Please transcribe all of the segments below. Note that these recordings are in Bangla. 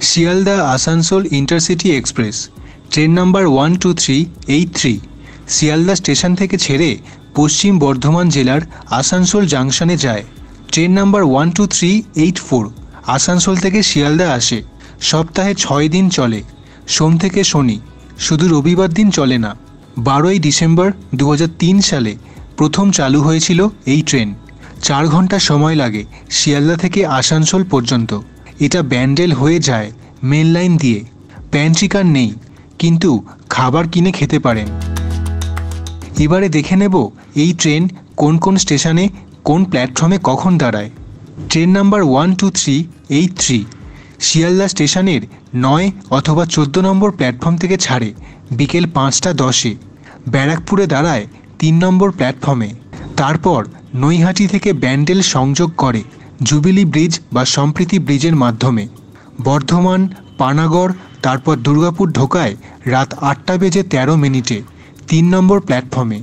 Sealdah Asansol intercity express train number 12383 Sealdah station থেকে ছেড়ে পশ্চিম বর্ধমান জেলার আসানসোল জাংশনে যায়। ট্রেন নাম্বার 12384 আসানসোল থেকে শিয়ালদা আসে। সপ্তাহে 6 দিন চলে, সোম থেকে শনি, শুধু রবিবার দিন চলে না। 12ই ডিসেম্বর 2003 সালে প্রথম চালু হয়েছিল এই ট্রেন। 4 ঘন্টা সময় লাগে শিয়ালদা থেকে আসানসোল পর্যন্ত। এটা ব্যান্ডেল হয়ে যায় মেন লাইন দিয়ে। প্যান্ট্রি কার নেই, কিন্তু খাবার কিনে খেতে পারেন। এবারে দেখে নেব এই ট্রেন কোন কোন স্টেশনে কোন প্ল্যাটফর্মে কখন দাঁড়ায়। ট্রেন নাম্বার 12383 শিয়ালদা স্টেশনের 9 অথবা 14 নম্বর প্ল্যাটফর্ম থেকে ছাড়ে বিকেল 5টা 10-এ। ব্যারাকপুরে দাঁড়ায় 3 নম্বর প্ল্যাটফর্মে। তারপর নৈহাটি থেকে ব্যান্ডেল সংযোগ করে জুবিলি ব্রিজ বা সম্প্রীতি ব্রিজের মাধ্যমে। বর্ধমান, পানাগড়, তারপর দুর্গাপুর ঢোকায় রাত 8:13 3 নম্বর প্ল্যাটফর্মে।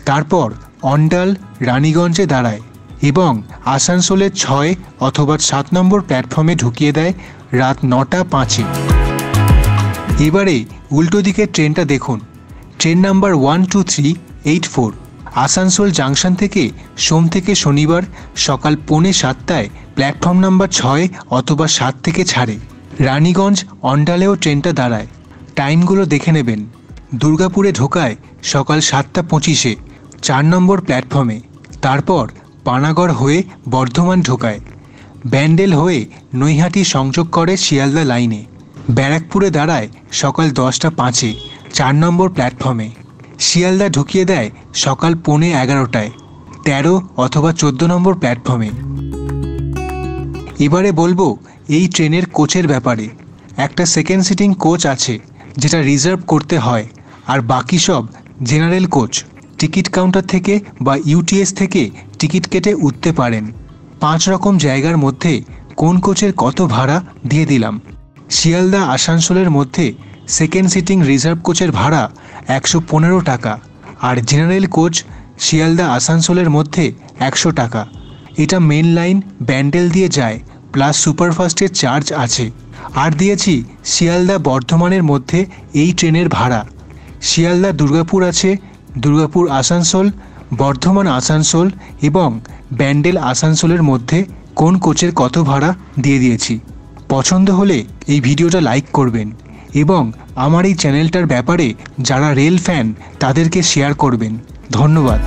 তারপর অন্ডাল, রানীগঞ্জে দাঁড়ায় এবং আসানসোলের 6 অথবা 7 নম্বর প্ল্যাটফর্মে ঢুকিয়ে দেয় রাত 9:05-এ। এবারে উল্টো দিকের ট্রেনটা দেখুন। ট্রেন নাম্বার 12384 আসানসোল জাংশন থেকে সোম থেকে শনিবার সকাল 6:45 প্ল্যাটফর্ম নাম্বার 6 অথবা 7 থেকে ছাড়ে। রানীগঞ্জ, অন্ডালেও ট্রেনটা দাঁড়ায়। টাইমগুলো দেখে নেবেন। দুর্গাপুরে ঢোকায় সকাল 7:25-এ 4 নম্বর প্ল্যাটফর্মে। তারপর পানাগড় হয়ে বর্ধমান ঢোকায়। ব্যান্ডেল হয়ে নৈহাটি সংযোগ করে শিয়ালদা লাইনে। ব্যারাকপুরে দাঁড়ায় সকাল 10:05-এ 4 নম্বর প্ল্যাটফর্মে। শিয়ালদা ঢুকিয়ে দেয় সকাল 11:15-টায় 13 অথবা 14 নম্বর প্ল্যাটফর্মে। এবারে বলবো এই ট্রেনের কোচের ব্যাপারে। একটা সেকেন্ড সিটিং কোচ আছে যেটা রিজার্ভ করতে হয়, আর বাকি সব জেনারেল কোচ। টিকিট কাউন্টার থেকে বা ইউটিএস থেকে টিকিট কেটে উঠতে পারেন। 5 রকম জায়গার মধ্যে কোন কোচের কত ভাড়া দিয়ে দিলাম। শিয়ালদা আসানসোলের মধ্যে সেকেন্ড সিটিং রিজার্ভ কোচের ভাড়া 115 টাকা, আর জেনারেল কোচ শিয়ালদা আসানসোলের মধ্যে 100 টাকা। এটা মেন লাইন ব্যান্ডেল দিয়ে যায়, প্লাস সুপারফাস্টের চার্জ আছে। আর দিয়েছি শিয়ালদা বর্ধমানের মধ্যে এই ট্রেনের ভাড়া। শিয়ালদা দুর্গাপুর আছে, দুর্গাপুর আসানসোল, বর্ধমান আসানসোল এবং ব্যান্ডেল আসানসোলের মধ্যে কোন কোচের কত ভাড়া দিয়ে দিয়েছি। পছন্দ হলে এই ভিডিওটা লাইক করবেন এবং আমার এই চ্যানেলটার ব্যাপারে যারা রেল ফ্যান তাদেরকে শেয়ার করবেন। ধন্যবাদ।